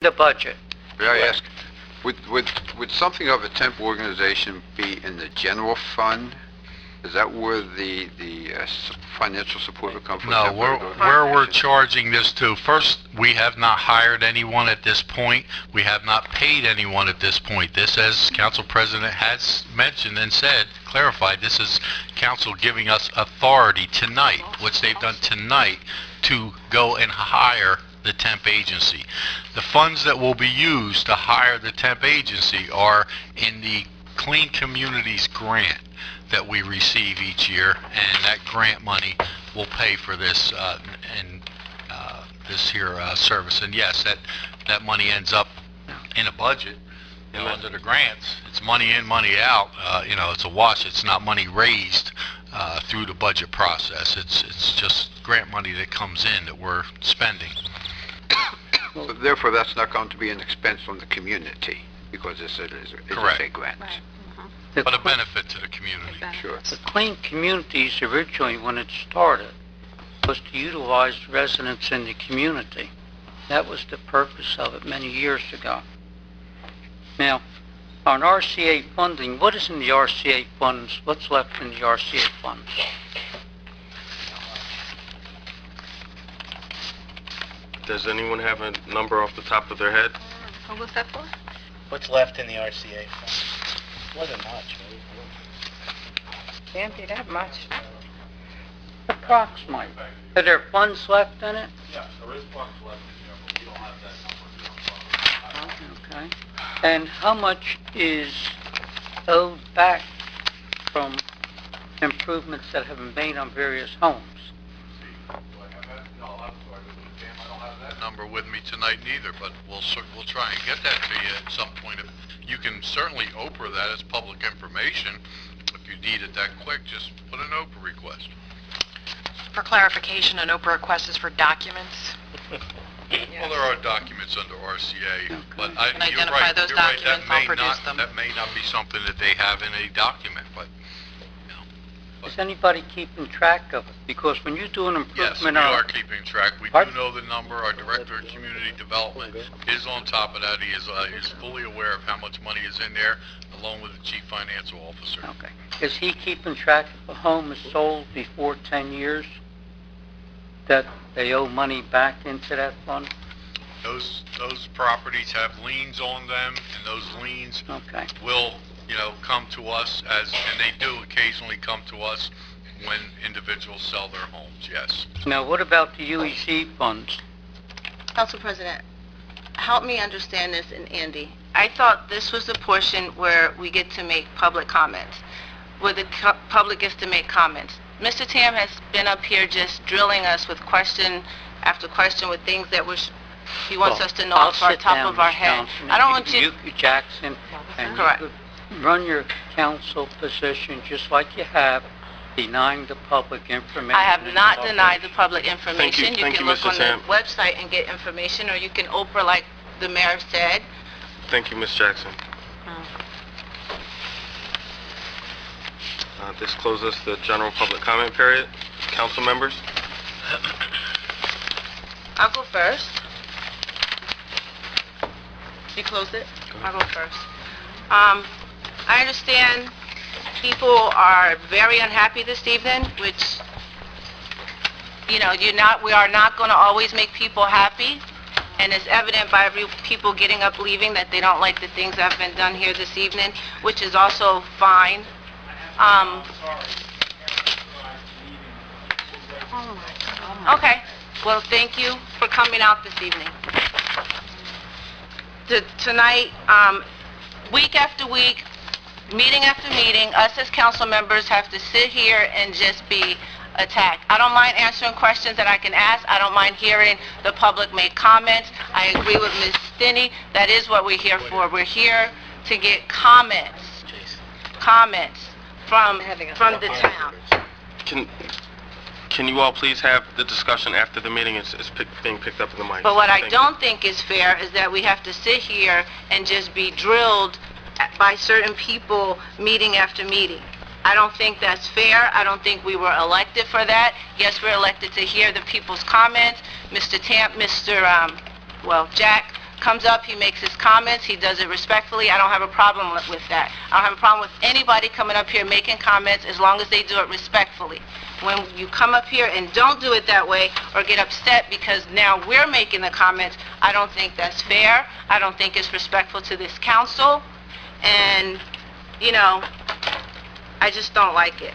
the budget. May I ask, would something of a temp organization be in the general fund? Is that where the financial support would come from? No, where we're charging this to, first, we have not hired anyone at this point. We have not paid anyone at this point. This, as Council President has mentioned and said, clarified, this is Council giving us authority tonight, which they've done tonight, to go and hire the temp agency. The funds that will be used to hire the temp agency are in the Clean Communities grant that we receive each year, and that grant money will pay for this this here service. And yes, that money ends up in a budget, you know, under the grants. It's money in, money out. You know, it's a wash. It's not money raised through the budget process. It's just grant money that comes in that we're spending. So therefore, that's not going to be an expense on the community because it's a grant. Right. But a benefit to the community. Sure. The Clean Communities originally, when it started, was to utilize residents in the community. That was the purpose of it many years ago. Now, on RCA funding, what is in the RCA funds? What's left in the RCA funds? Does anyone have a number off the top of their head? What was that for? What's left in the RCA fund? Wasn't much, Can't be that much. Approximately. Are there funds left in it? Yes, there is funds left in there, but we don't have that number. Okay. And how much is owed back from improvements that have been made on various homes? No, I'm sorry, I don't have that number with me tonight neither, but we'll try and get that to you at some point. If you can certainly Oprah that as public information. If you need it that quick, just put an Oprah request. For clarification, an Oprah request is for documents. Well, there are documents under RCA, but And you're identify right. those You're right. documents, I'll produce them. That may not be something that they have in a document, but Is anybody keeping track of it? Because when you do an yes, improvement we on... are keeping track. We do Pardon? know the number. Our Director of Community Development is on top of that. He is fully aware of how much money is in there, along with the Chief Financial Officer. Okay. Is he keeping track if a home is sold before 10 years, that they owe money back into that fund? Those properties have liens on them, and those liens Okay. will, you know, come to us and they do occasionally come to us when individuals sell their homes, yes. Now, what about the UEC funds? Council President, help me understand this, and Andy. I thought this was the portion where we get to make public comments, where the public gets to make comments. Mr. Tam has been up here just drilling us with question after question with things that he wants us to know off our top of our head. I don't want you... Jackson, and Correct. you could run your council position just like you have, denying the public information. I have not denied the public information. Thank you, can look Mr. on Tam. the website and get information, or you can Oprah like the mayor said. Thank you, Ms. Jackson. This closes the general public comment period. Council members? I'll go first. You close it? I'll go first. I understand people are very unhappy this evening, which, you know, we are not going to always make people happy, and it's evident by people getting up leaving that they don't like the things that have been done here this evening, which is also fine. Okay. Well, thank you for coming out this evening. Tonight, week after week, meeting after meeting, us as council members have to sit here and just be attacked. I don't mind answering questions that I can ask. I don't mind hearing the public make comments. I agree with Ms. Stinney. That is what we're here for. We're here to get comments from the town. Can you all please have the discussion after the meeting is being picked up in the mic? But what I Thank you. don't think is fair is that we have to sit here and just be drilled by certain people meeting after meeting. I don't think that's fair. I don't think we were elected for that. Yes, we're elected to hear the people's comments. Jack comes up, he makes his comments, he does it respectfully. I don't have a problem with that. I don't have a problem with anybody coming up here making comments as long as they do it respectfully. When you come up here and don't do it that way or get upset because now we're making the comments, I don't think that's fair. I don't think it's respectful to this council. And, you know, I just don't like it.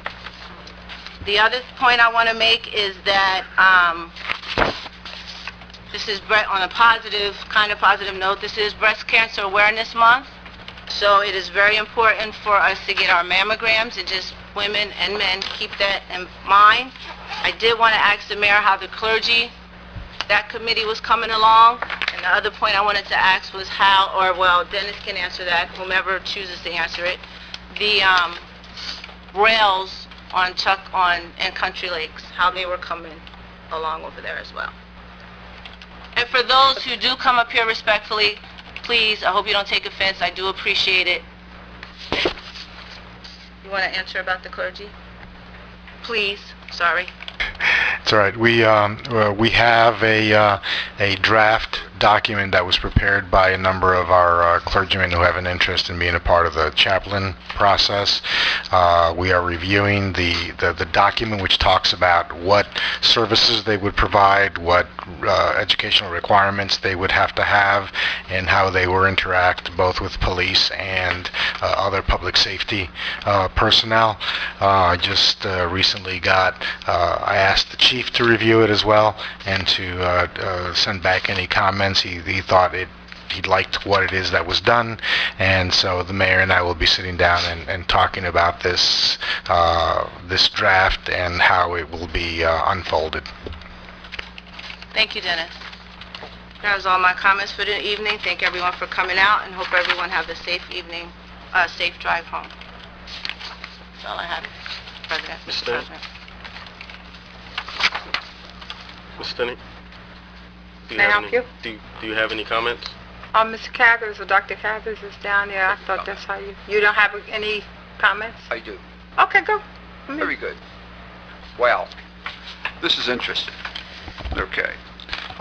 The other point I want to make is that this is on a positive note. This is Breast Cancer Awareness Month, so it is very important for us to get our mammograms, and just women and men keep that in mind. I did want to ask the mayor how the clergy, that committee was coming along, and the other point I wanted to ask was how, or well, Dennis can answer that, whomever chooses to answer it, the rails on and Country Lakes, how they were coming along over there as well. And for those who do come up here respectfully, please, I hope you don't take offense. I do appreciate it. You want to answer about the clergy? Please. Sorry. It's all right. We have a draft document that was prepared by a number of our clergymen who have an interest in being a part of the chaplain process. We are reviewing the document, which talks about what services they would provide, what educational requirements they would have to have, and how they will interact both with police and other public safety personnel. I just recently I asked the chief to review it as well and to send back any comments. He thought he liked what it is that was done, and so the mayor and I will be sitting down and talking about this draft and how it will be unfolded. Thank you, Dennis. That was all my comments for the evening. Thank everyone for coming out, and hope everyone have a safe evening, safe drive home. That's all I have, President. Mr. President. Ms. Stinney? May I help you? Do you have any comments? Mr. Cathers or Dr. Cathers is down there. I thought that's how you don't have any comments? I do. Okay, go. Very good. Well, this is interesting. Okay.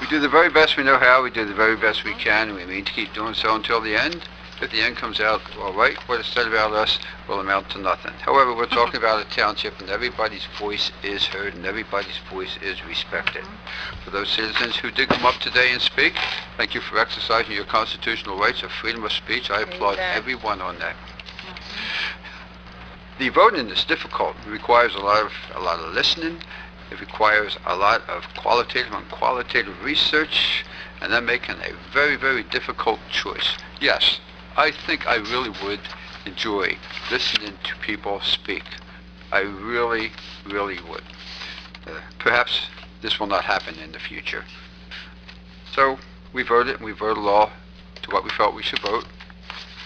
We do the very best we know how. We do the very best we can. We mean to keep doing so until the end. If the end comes out all right, what is said about us will amount to nothing. However, we're talking about a township, and everybody's voice is heard, and everybody's voice is respected. For those citizens who did come up today and speak, thank you for exercising your constitutional rights of freedom of speech. I applaud everyone on that. The voting is difficult. It requires a lot of listening. It requires a lot of qualitative and qualitative research, and then making a very, very difficult choice. Yes, I think I really would enjoy listening to people speak. I really, really would. Perhaps this will not happen in the future. So we voted, and we voted all to what we felt we should vote.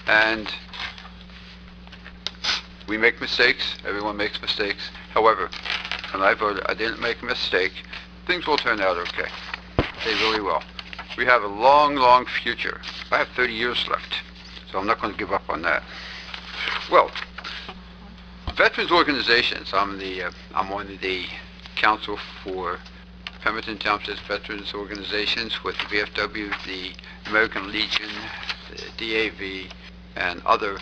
And we make mistakes. Everyone makes mistakes. However, when I voted, I didn't make a mistake. Things will turn out okay. They really will. We have a long, long future. I have 30 years left, so I'm not going to give up on that. Well, veterans organizations. I'm on the council for Pemberton Township Veterans Organizations with the VFW, the American Legion, the DAV, and other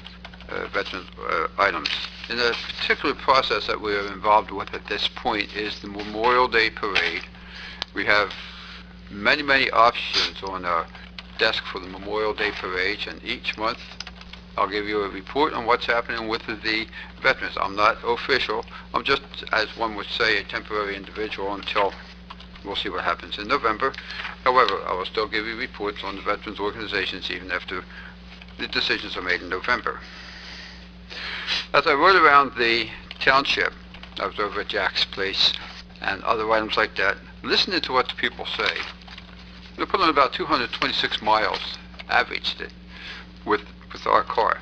veteran items. And the particular process that we are involved with at this point is the Memorial Day Parade. We have many, many options on our desk for the Memorial Day Parade, and each month I'll give you a report on what's happening with the veterans. I'm not official. I'm just, as one would say, a temporary individual until we'll see what happens in November. However, I will still give you reports on the veterans organizations even after the decisions are made in November. As I rode around the township, I was over at Jack's place and other items like that, listening to what the people say. They put on about 226 miles, averaged it, with our car.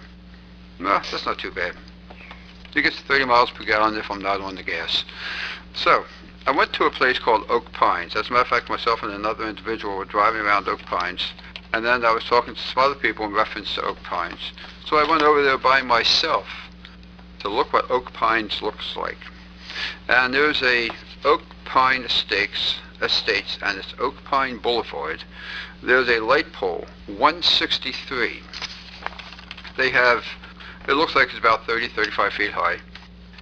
No, that's not too bad. It gets 30 miles per gallon if I'm not on the gas. So, I went to a place called Oak Pines. As a matter of fact, myself and another individual were driving around Oak Pines, and then I was talking to some other people in reference to Oak Pines. So I went over there by myself to look what Oak Pines looks like. And there's a Oak Pine Estates Estates and it's Oak Pine Boulevard, there's a light pole, 163. They have, it looks like it's about 35 feet high,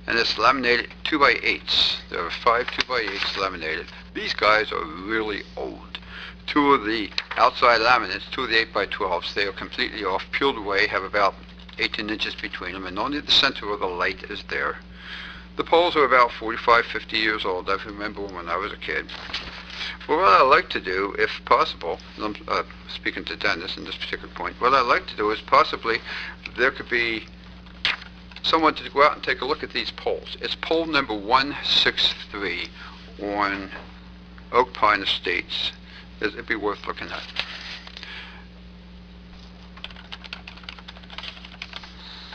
and it's laminated 2x8s. There are 5 2x8s laminated. These guys are really old. 2 of the outside laminates, 2 of the 8x12s, they are completely off, peeled away, have about 18 inches between them, and only the center of the light is there. The poles are about 45, 50 years old. I remember when I was a kid. But what I like to do, if possible, and I'm speaking to Dennis in this particular point, what I like to do is possibly there could be someone to go out and take a look at these poles. It's pole number 163 on Oak Pine Estates. It'd be worth looking at.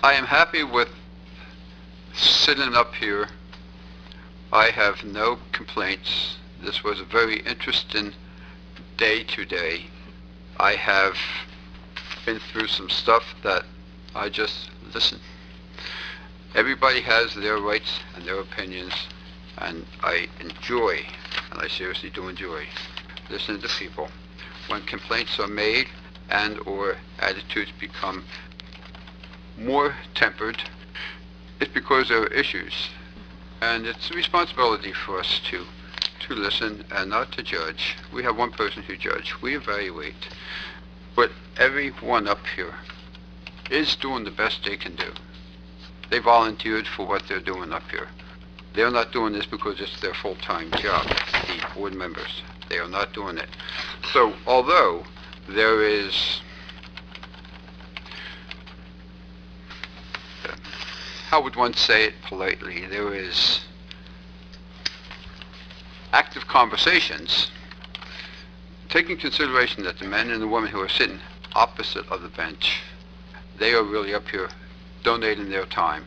I am happy with sitting up here. I have no complaints. This was a very interesting day today. I have been through some stuff that I just listen. Everybody has their rights and their opinions, and I enjoy, and I seriously do enjoy, listening to people. When complaints are made and or attitudes become more tempered, it's because there are issues, and it's a responsibility for us to listen and not to judge. We have one person who judge. We evaluate. But everyone up here is doing the best they can do. They volunteered for what they're doing up here. They're not doing this because it's their full-time job, the board members. They are not doing it. So although there is how would one say it politely? There is active conversations, taking consideration that the men and the women who are sitting opposite of the bench, they are really up here donating their time,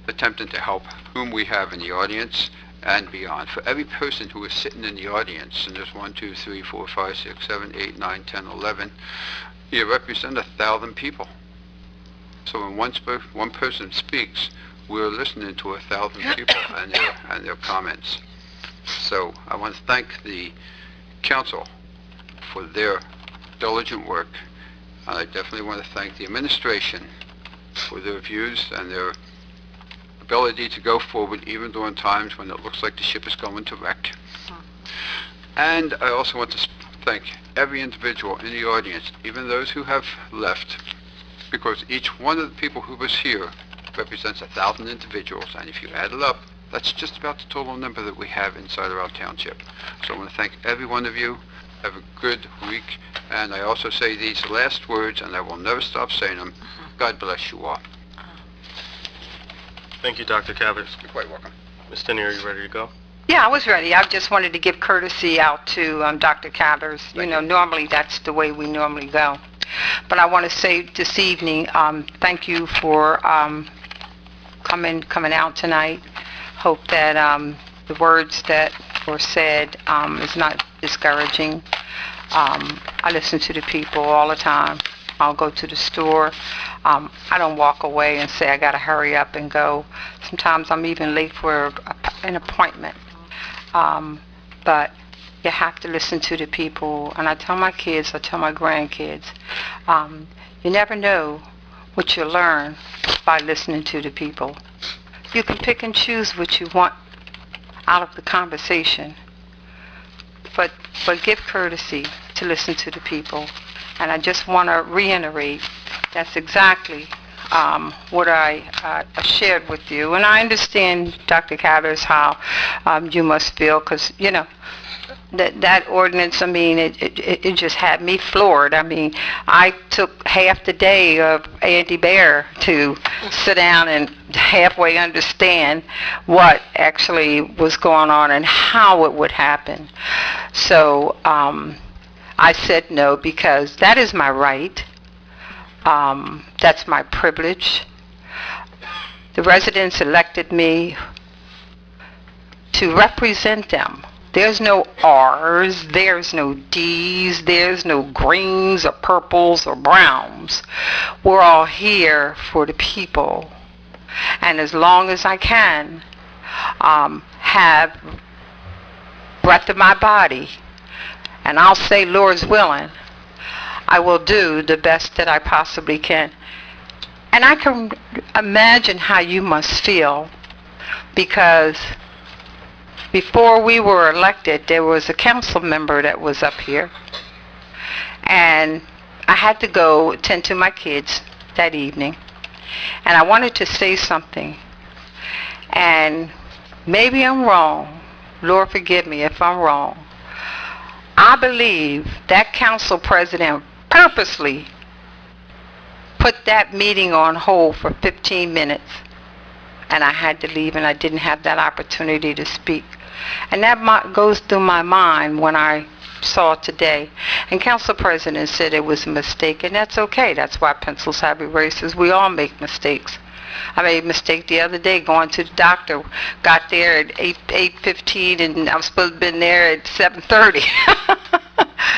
attempting to help whom we have in the audience and beyond. For every person who is sitting in the audience, and there's 1, 2, 3, 4, 5, 6, 7, 8, 9, 10, 11, you represent 1,000 people. So when one person speaks, we're listening to 1,000 people and their comments. So I want to thank the council for their diligent work. And I definitely want to thank the administration for their views and their ability to go forward even during times when it looks like the ship is going to wreck. And I also want to thank every individual in the audience, even those who have left, because each one of the people who was here represents 1,000 individuals, and if you add it up, that's just about the total number that we have inside of our township. So I want to thank every one of you. Have a good week, and I also say these last words, and I will never stop saying them. God bless you all. Thank you, Dr. Cavers. You're quite welcome. Ms. Tinney, are you ready to go? Yeah, I was ready. I just wanted to give courtesy out to Dr. Cathers. You know, normally that's the way we normally go. But I want to say this evening, thank you for coming out tonight. Hope that the words that were said is not discouraging. I listen to the people all the time. I'll go to the store. I don't walk away and say I got to hurry up and go. Sometimes I'm even late for an appointment. But you have to listen to the people. And I tell my kids, I tell my grandkids, you never know what you learn by listening to the people. You can pick and choose what you want out of the conversation, but give courtesy to listen to the people. And I just want to reiterate, that's exactly what I shared with you. And I understand, Dr. Cathers, how you must feel, because, you know, that ordinance, I mean, it just had me floored. I mean, I took half the day of Andy Bear to sit down and halfway understand what actually was going on and how it would happen. So I said no, because that is my right. That's my privilege. The residents elected me to represent them. There's no R's, there's no D's, there's no greens or purples or browns. We're all here for the people. And as long as I can have breath of my body, and I'll say, Lord's willing, I will do the best that I possibly can. And I can imagine how you must feel, because before we were elected, there was a council member that was up here, and I had to go attend to my kids that evening, and I wanted to say something, and maybe I'm wrong. Lord, forgive me if I'm wrong. I believe that council president purposely put that meeting on hold for 15 minutes, and I had to leave, and I didn't have that opportunity to speak. And that goes through my mind when I saw today. And council president said it was a mistake, and that's okay. That's why pencils have erasers. We all make mistakes. I made a mistake the other day going to the doctor. Got there at 8:15, and I was supposed to have been there at 7:30.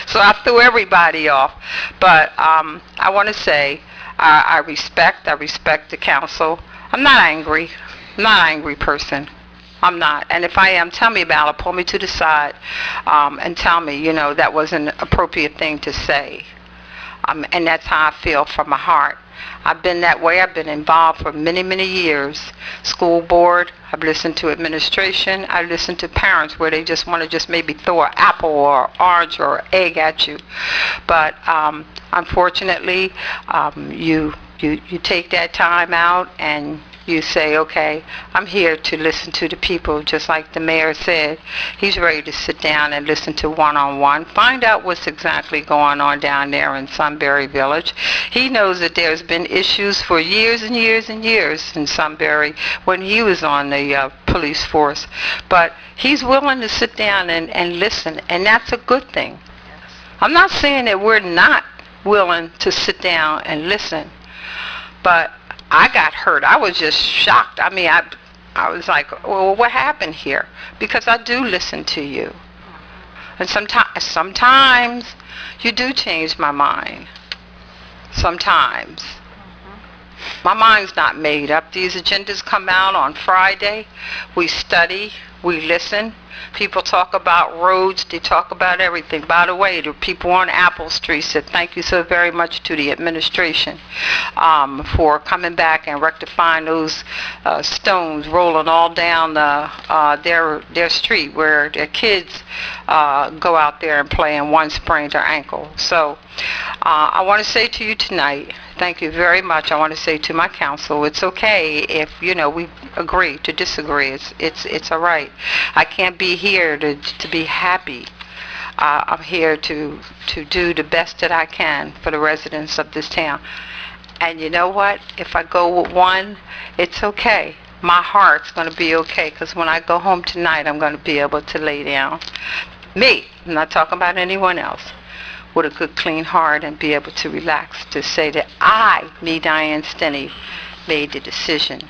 So I threw everybody off. But I want to say I respect the council. I'm not angry. I'm not an angry person. I'm not. And if I am, tell me about it. Pull me to the side and tell me, that was an appropriate thing to say. And that's how I feel from my heart. I've been that way. I've been involved for many, many years. School board, I've listened to administration. I've listened to parents where they just want to just maybe throw an apple or orange or egg at you. But unfortunately, you take that time out and you say, okay, I'm here to listen to the people, just like the mayor said. He's ready to sit down and listen to one-on-one, find out what's exactly going on down there in Sunbury Village. He knows that there's been issues for years and years and years in Sunbury when he was on the police force. But he's willing to sit down and listen, and that's a good thing. I'm not saying that we're not willing to sit down and listen, but I got hurt. I was just shocked. I mean, I was like, well, what happened here? Because I do listen to you. And sometimes you do change my mind. Sometimes. My mind's not made up. These agendas come out on Friday. We study. We listen. People talk about roads. They talk about everything. By the way, the people on Apple Street said thank you so very much to the administration for coming back and rectifying those stones rolling all down their street where their kids go out there and play and one sprained their ankle. So I want to say to you tonight, thank you very much. I want to say to my council, it's okay if, we agree to disagree. It's all right. I can't be here to be happy. I'm here to do the best that I can for the residents of this town. And you know what? If I go with one, it's okay. My heart's going to be okay, because when I go home tonight, I'm going to be able to lay down. Me, I'm not talking about anyone else, with a good, clean heart and be able to relax, to say that I, me, Diane Stinney, made the decision,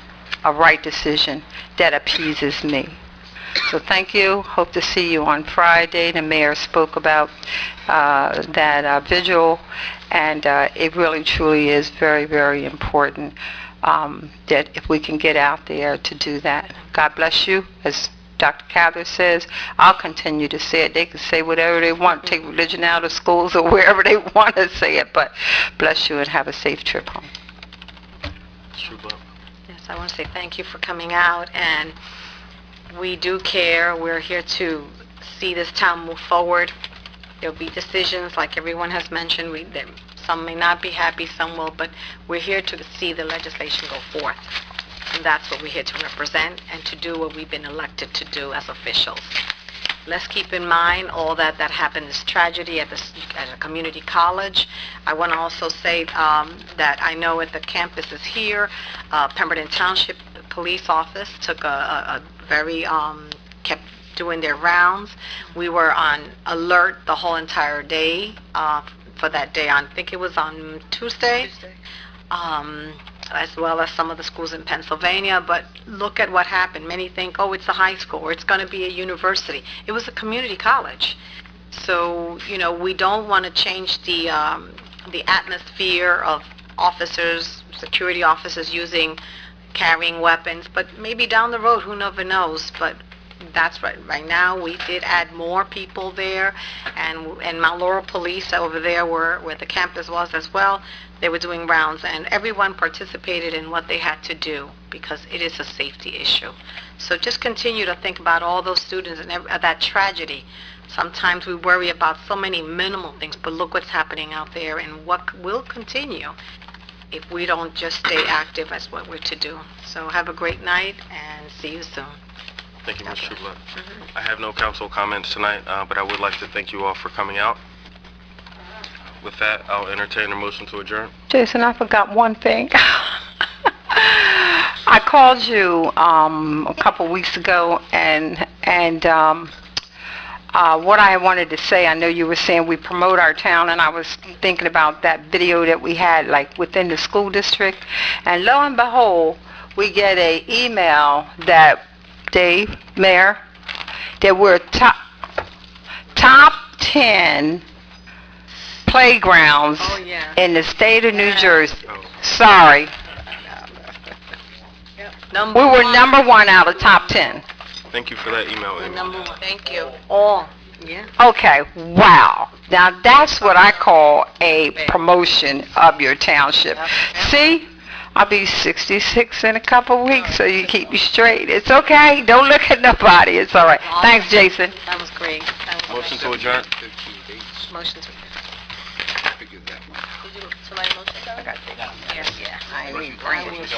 a right decision that appeases me. So thank you. Hope to see you on Friday. The mayor spoke about that vigil, and it really, truly is very, very important that if we can get out there to do that. God bless you. As Dr. Cather says, I'll continue to say it. They can say whatever they want, take religion out of schools or wherever they want to say it, but bless you and have a safe trip home. Yes, I want to say thank you for coming out, and we do care. We're here to see this town move forward. There'll be decisions, like everyone has mentioned. Some may not be happy, some will, but we're here to see the legislation go forth. And that's what we're here to represent and to do what we've been elected to do as officials. Let's keep in mind all that happened, this tragedy at a community college. I want to also say that I know at the campuses here, Pemberton Township Police Office took a very, kept doing their rounds. We were on alert the whole entire day for that day. I think it was on Tuesday. As well as some of the schools in Pennsylvania, but look at what happened. Many think, oh, it's a high school, or it's going to be a university. It was a community college. So, we don't want to change the atmosphere of officers, security officers carrying weapons, but maybe down the road, who never knows. But That's right. Right now, we did add more people there, and Mount Laurel Police over there where the campus was as well, they were doing rounds, and everyone participated in what they had to do because it is a safety issue. So just continue to think about all those students and that tragedy. Sometimes we worry about so many minimal things, but look what's happening out there and what will continue if we don't just stay active as what we're to do. So have a great night and see you soon. Thank you, Ms. Trubler. I have no council comments tonight, but I would like to thank you all for coming out. With that, I'll entertain a motion to adjourn. Jason, I forgot one thing. I called you a couple weeks ago, and what I wanted to say, I know you were saying we promote our town, and I was thinking about that video that we had, like, within the school district, and lo and behold, we get a email that, Dave, Mayor, that we're top 10 playgrounds Oh, yeah. in the state of New Yeah. Jersey. Sorry. Number We were one. number 1 out of top 10. Thank you for that email, Amy. Number one. Thank you. All. Yeah. Okay, wow. Now that's what I call a promotion of your township. See? I'll be 66 in a couple weeks, so you keep me straight. It's okay. Don't look at nobody. It's all right. Thanks, Jason. That was great. Motion to adjourn. Motion to. Figured that one. Did you, somebody motion? Yeah. I ain't even bringing it.